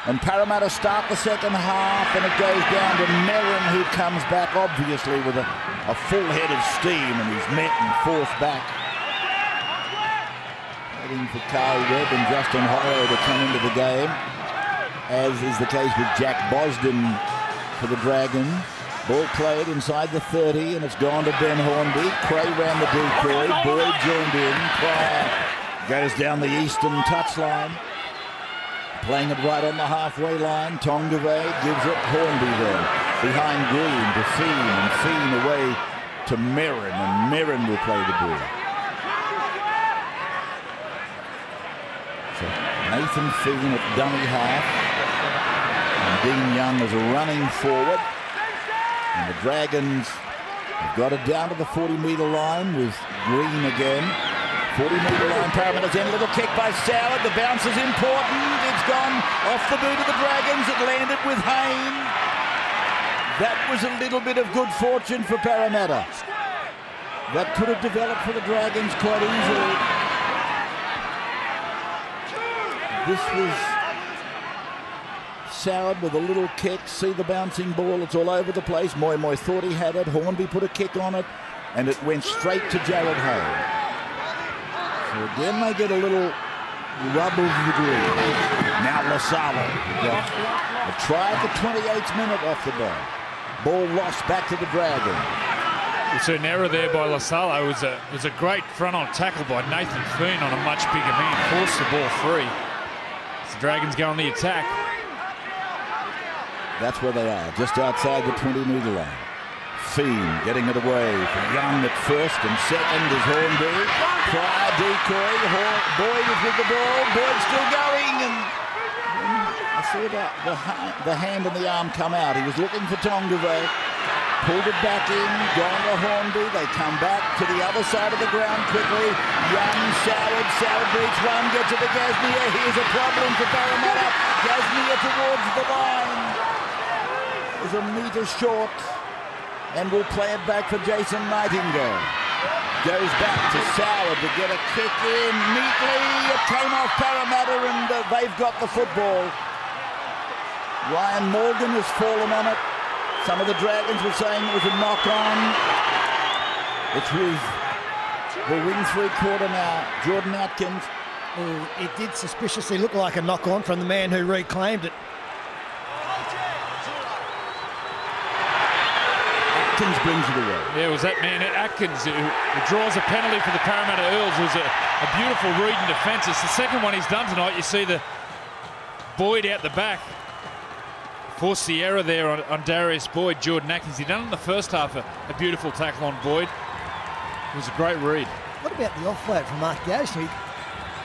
And Parramatta start the second half, and it goes down to Merrin, who comes back, obviously, with a full head of steam, and he's met and forced back. Waiting for Carl Webb and Justin Horrow to come into the game, as is the case with Jack Bosden for the Dragons. Ball played inside the 30, and it's gone to Ben Hornby. Cray ran the decoy. Boyd joined in. Pryor goes down the eastern touchline. Playing it right on the halfway line. Tongave gives it Hornby there. Behind Green to Feen, and Feen away to Merrin, and Merrin will play the ball. So Nathan Feen at dummy half. And Dean Young is running forward. And the Dragons have got it down to the 40-metre line with Green again. 40-metre line, Parramatta's end. A little kick by Soward. The bounce is important. It's gone off the boot of the Dragons. It landed with Hayne. That was a little bit of good fortune for Parramatta. That could have developed for the Dragons quite easily. This was Soward with a little kick. See the bouncing ball. It's all over the place. Moi thought he had it. Hornby put a kick on it, and it went straight to Jared Hay. So again, they get a little rub of the green. Now Lasala. A try at the 28th minute off the ball. Ball lost back to the Dragons. It's an error there by Lasala. It was a great front-on tackle by Nathan Feen on a much bigger man. Forced the ball free. So the Dragons go on the attack. That's where they are, just outside the 20-metre line. Feen getting it away from Young at first, and second is Hornby. Pryor decoy. Boyd is with the ball. Boyd still going, and I saw the hand and the arm come out. He was looking for Tongave. Pulled it back in, gone to Hornby. They come back to the other side of the ground quickly. Young, Soward beats one, gets it to Gasnier. Here's a problem for Parramatta. Gasnier towards the line. Is a metre short, and will play it back for Jason Nightingale. Goes back to Soward to get a kick in neatly. It came off Parramatta, and they've got the football. Ryan Morgan has fallen on it. Some of the Dragons were saying it was a knock-on. It's with the wing three-quarter now, Jordan Atkins. Oh, it did suspiciously look like a knock-on from the man who reclaimed it. Atkins brings it away. Yeah, it was that man, Atkins, who draws a penalty for the Parramatta Eels. It was a beautiful read in defence. It's the second one he's done tonight. You see the Boyd out the back. Forced the error there on Darius Boyd, Jordan Atkins. He done it in the first half, a beautiful tackle on Boyd. It was a great read. What about the offload from Mark Gasnier?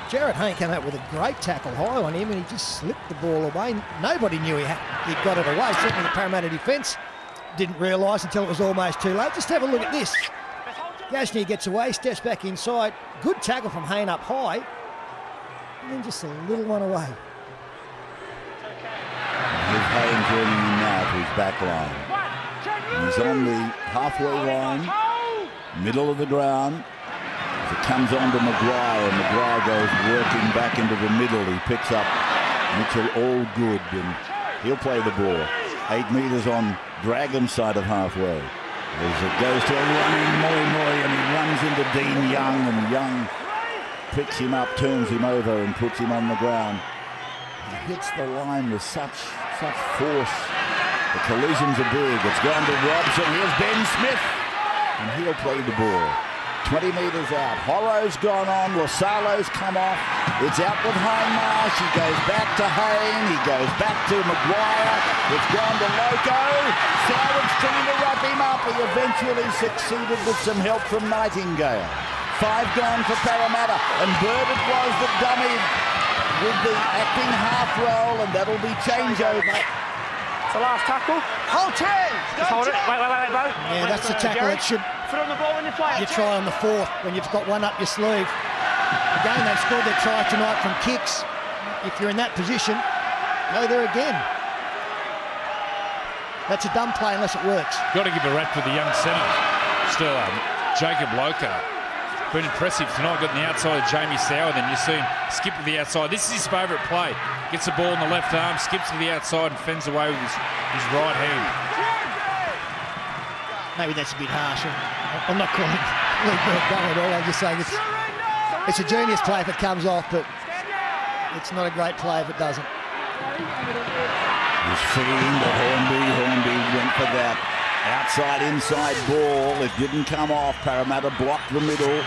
Jared Hayne came out with a great tackle high on him, and he just slipped the ball away. Nobody knew he'd got it away. Certainly the Parramatta defence didn't realise until it was almost too late. Just have a look at this. Gasnier gets away, steps back inside. Good tackle from Hayne up high. And then just a little one away. Here's Hayne turning in now to his back line. And he's on the halfway line, middle of the ground. As it comes on to Maguire, and Maguire goes working back into the middle. He picks up Mitchell Allgood, and he'll play the ball. 8 metres on Dragon's side of halfway. As it goes to a running Moi, and he runs into Dean Young, and Young picks him up, turns him over, and puts him on the ground. He hits the line with such force. The collisions are big. It's gone to Robson. Here's Ben Smith, and he'll play the ball. 20 metres out. Horrow's gone on. Lasalo's come off. It's out with Hindmarsh. He goes back to Hayne. He goes back to Maguire. It's gone to Loco. Soward's trying to wrap him up. He eventually succeeded with some help from Nightingale. 5 gone for Parramatta, and Bird it was that dummied with the acting half roll, and that'll be changeover. It's the last tackle. Hold 10! Just hold it. Wait, bro. Yeah, that's the tackle that should... Put on the ball when you play. You try on the 4th when you've got one up your sleeve. Again, they've scored their try tonight from kicks. If you're in that position, go there again. That's a dumb play unless it works. Got to give a rap to the young centre, still Jacob Loco. been impressive tonight. Got on the outside of Jamie Sauer, then you see him skip to the outside. This is his favourite play. Gets the ball in the left arm, skips to the outside and fends away with his right hand. Maybe that's a bit harsh. I'm not calling Lee Burke dumb at all. I'm just saying it's a genius play if it comes off, but it's not a great play if it doesn't. He's freeing the Hornby. Hornby went for that outside-inside ball. It didn't come off. Parramatta blocked the middle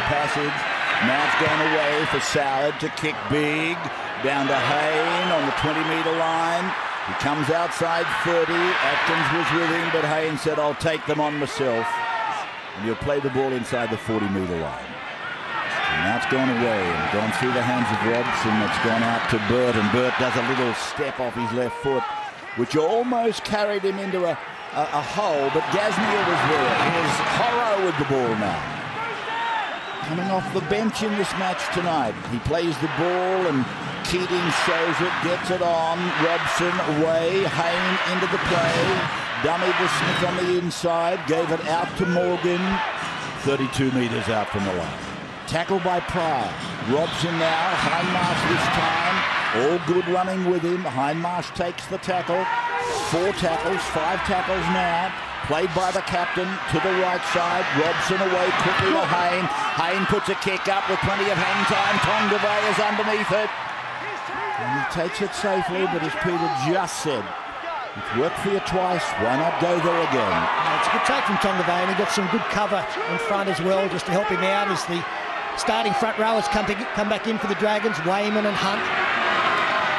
passage. Now it's gone away for Soward to kick big. Down to Hayne on the 20-metre line. He comes outside 30. Atkins was with him, but Hayne said, I'll take them on myself. And he'll play the ball inside the 40-metre line. And now it's gone away and gone through the hands of Robson. It's gone out to Burt, and Burt does a little step off his left foot, which almost carried him into a hole, but Gasnier was there. Here's Horrow with the ball now. Coming off the bench in this match tonight. He plays the ball and Keating shows it, gets it on. Robson away, Hayne into the play. Dummy to Smith on the inside, gave it out to Morgan. 32 metres out from the line. Tackled by Pryor. Robson now, Hindmarsh this time. All good running with him. Hindmarsh takes the tackle. 4 tackles, 5 tackles now. Played by the captain to the right side. Robson away quickly to Hayne. Hayne puts a kick up with plenty of hang time. Tongavay is underneath it. And he takes it safely, but as Peter just said, it's worked for you twice. Why not go there again? It's a good take from Tongavay, and he got some good cover in front as well, just to help him out as the starting front rowers come back in for the Dragons. Wayman and Hunt.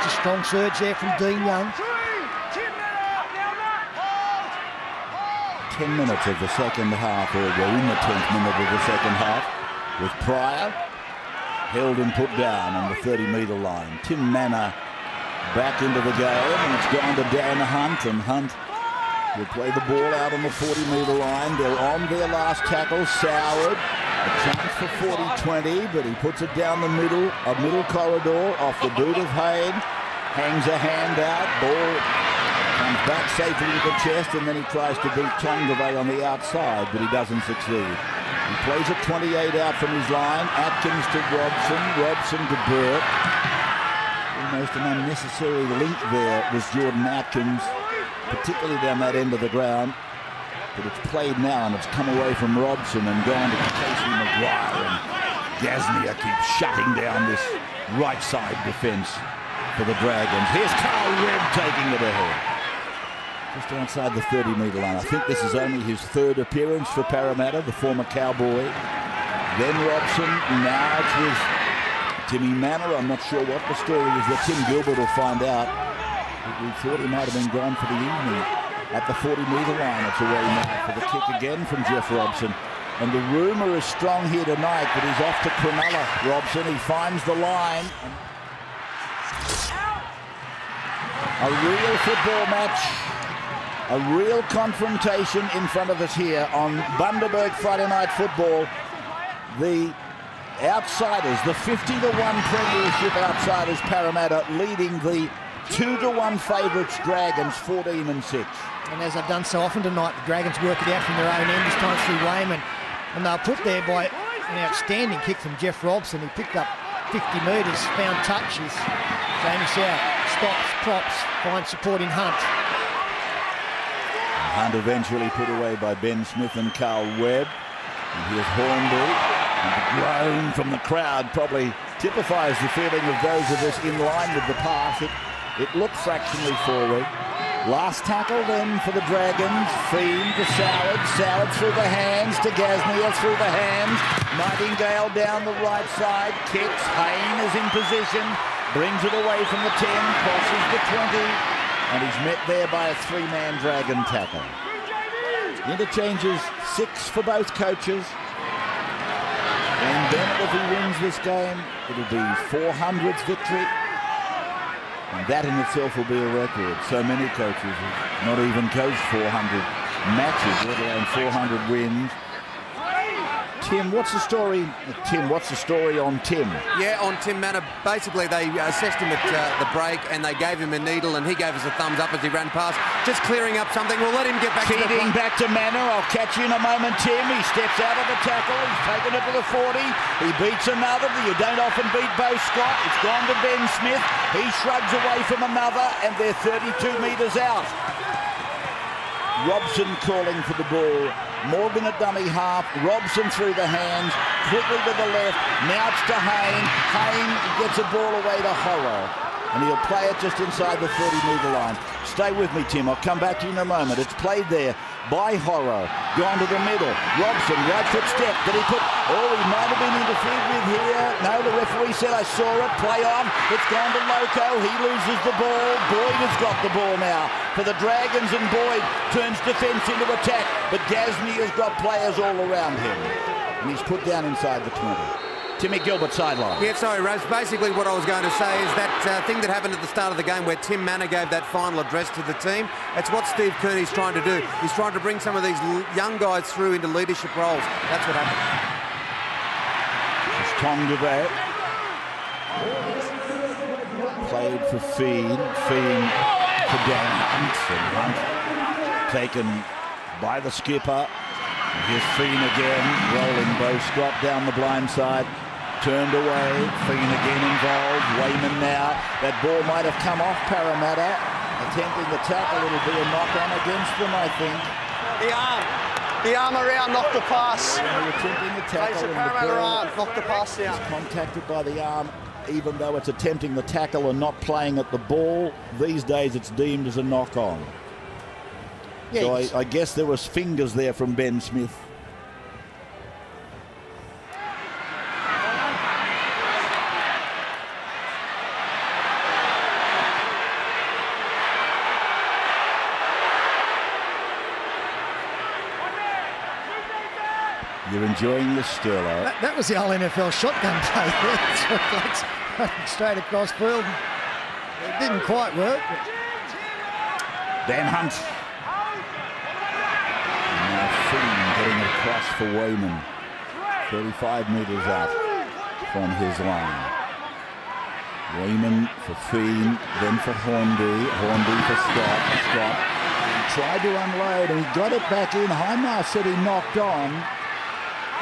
It's a strong surge there from Dean Young. 10 minutes of the second half, or we're in the 10th minute of the second half, with Pryor held and put down on the 30-metre line. Tim Manor back into the game, and it's gone to Dan Hunt, and Hunt will play the ball out on the 40-metre line. They're on their last tackle. Soward, a chance for 40-20, but he puts it down the middle, a middle corridor off the boot of Hayne, hangs a hand out, ball comes back safely to the chest, and then he tries to beat Tongavay on the outside, but he doesn't succeed. He plays a 28 out from his line. Atkins to Robson, Robson to Burt. Almost an unnecessary link there was Jordan Atkins, particularly down that end of the ground. But it's played now, and it's come away from Robson and gone to Casey McGuire. And Gasnier keeps shutting down this right side defence for the Dragons. Here's Carl Webb taking it ahead. Just outside the 30-metre line. I think this is only his 3rd appearance for Parramatta, the former Cowboy. Then Robson, now it's with Timmy Manor. I'm not sure what the story is that Tim Gilbert will find out. But we thought he might have been gone for the evening. At the 40-metre line, it's away now for the kick again from Jeff Robson. And the rumour is strong here tonight that he's off to Cronulla. Robson, he finds the line. A real football match. A real confrontation in front of us here on Bundaberg Friday Night Football. The outsiders, the 50-1 premiership outsiders, Parramatta, leading the 2-1 favourites, Dragons, 14-6. And as I've done so often tonight, the Dragons work it out from their own end, this time through Wayman. And they're put there by an outstanding kick from Jeff Robson. He picked up 50 metres, found touches. Jamie Sauer stops, props, finds support in Hunt. Hunt eventually put away by Ben Smith and Carl Webb. And here's Hornby. And the groan from the crowd probably typifies the feeling of those of us in line with the pass. It looked fractionally forward. Last tackle then for the Dragons. Fiend to Soward. Soward through the hands to Gasnier through the hands. Nightingale down the right side. Kicks. Hayne is in position. Brings it away from the 10. Crosses the 20. And he's met there by a 3-man Dragon tackle. Interchanges 6 for both coaches. And then if he wins this game, it'll be 400th victory. And that in itself will be a record. So many coaches have not even coached 400 matches, let alone 400 wins. Tim, what's the story? Tim, what's the story on Tim? Yeah, on Tim Manor, basically they assessed him at the break and they gave him a needle and he gave us a thumbs up as he ran past, just clearing up something. We'll let him get back to the Feeding back to Manor. I'll catch you in a moment, Tim. He steps out of the tackle. He's taken it to the 40. He beats another. You don't often beat Bo Scott. It's gone to Ben Smith. He shrugs away from another and they're 32 metres out. Robson calling for the ball. Morgan at dummy half. Robson through the hands. Quickly to the left. Now it's to Hayne. Hayne gets a ball away to Horror. And he'll play it just inside the 30-metre line. Stay with me, Tim. I'll come back to you in a moment. It's played there by Horror. Gone to the middle. Robson, right foot step. Did he put... Oh, he might have been interfered with here. No, the referee said, I saw it. Play on. It's gone to Loco. He loses the ball. Boyd has got the ball now for the Dragons, and Boyd turns defence into attack. But Gasnier has got players all around him. And he's put down inside the 20. Timmy Gilbert sideline. Yeah, sorry, Raz. Basically what I was going to say is that thing that happened at the start of the game where Tim Manor gave that final address to the team. That's what Steve Kearney's trying to do. He's trying to bring some of these young guys through into leadership roles. That's what happened. It's Tom Duvet. Played for Fiend. Fiend for Dan Hunt. Taken by the skipper. Here's Fiend again, rolling Bo Scott down the blind side. Turned away, Fiend again involved. Wayman now. That ball might have come off Parramatta. Attempting the tackle, it'll be a knock-on against them, I think. The arm around knocked the pass. Attempting the tackle, and Parramatta the ball arm knocked the pass down. is contacted by the arm, even though it's attempting the tackle and not playing at the ball. These days it's deemed as a knock-on. Yeah, so I guess there was fingers there from Ben Smith. You're enjoying this, Sterlo. That was the old NFL shotgun play there. Straight across field. It didn't quite work. Dan Hunt. Now Fiend getting it across for Wayman. 35 metres out from his line. Wayman for Fiend, then for Hornby. Hornby for Scott. Scott tried to unload and he got it back in. Highmar said he knocked on.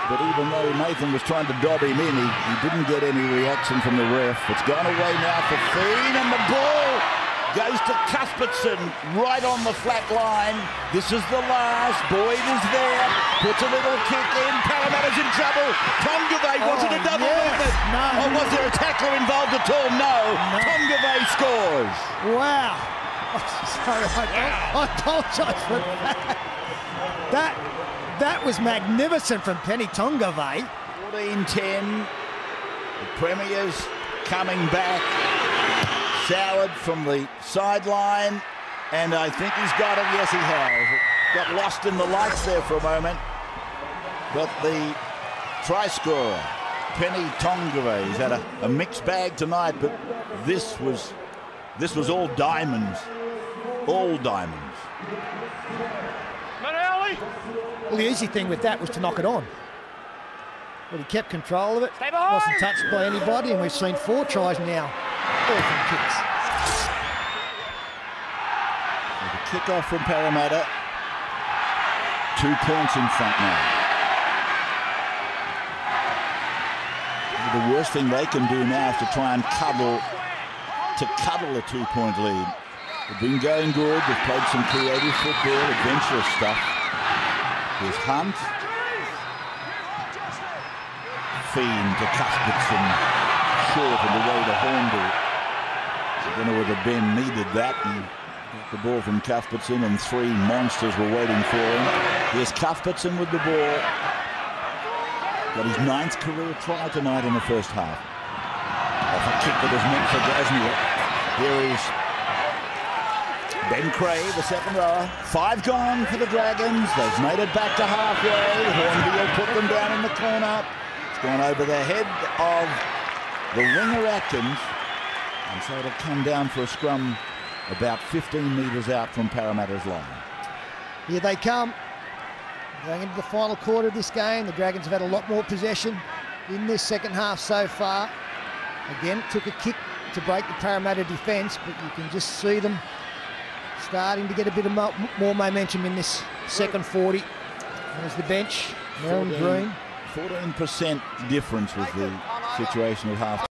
But even though Nathan was trying to dob him in, he didn't get any reaction from the ref. It's gone away now for Fiend, and the ball goes to Cuthbertson right on the flat line. This is the last. Boyd is there. Puts a little kick in. Parramatta's in trouble. Tongave, was it a double movement? No. Or was there a tackler involved at all? No. Tongave scores. Wow. Sorry, I apologise for that. That was magnificent from Penny Tongave. 14-10. The Premiers coming back. Soured from the sideline. And I think he's got it. Yes, he has. Got lost in the lights there for a moment. But the try scorer, Penny Tongave, he's had a mixed bag tonight, but this was all diamonds. All diamonds. Well, the easy thing with that was to knock it on. But he kept control of it. Wasn't touched by anybody, and we've seen 4 tries now, all from kicks. With a kick-off from Parramatta. 2 points in front now. The worst thing they can do now is to try and cuddle a 2-point lead. They've been going good. They've played some creative football, adventurous stuff. Here's Hunt. Fiend to Cuthbertson. Short and away to Hornby. I don't know whether Ben needed that. And got the ball from Cuthbertson, and 3 monsters were waiting for him. Here's Cuthbertson with the ball. Got his 9th career try tonight in the first half. Off a kick that was meant for Gasnier. Here is Ben Cray, the second rower. 5 gone for the Dragons. They've made it back to halfway. Hornby will put them down in the corner. It's gone over the head of the winger Atkins. And so it'll come down for a scrum about 15 metres out from Parramatta's line. Here they come. Going into the final quarter of this game, the Dragons have had a lot more possession in this second half so far. Again, it took a kick to break the Parramatta defence, but you can just see them starting to get a bit of more momentum in this second 40. There's the bench, now in green. 14% difference was the situation at half.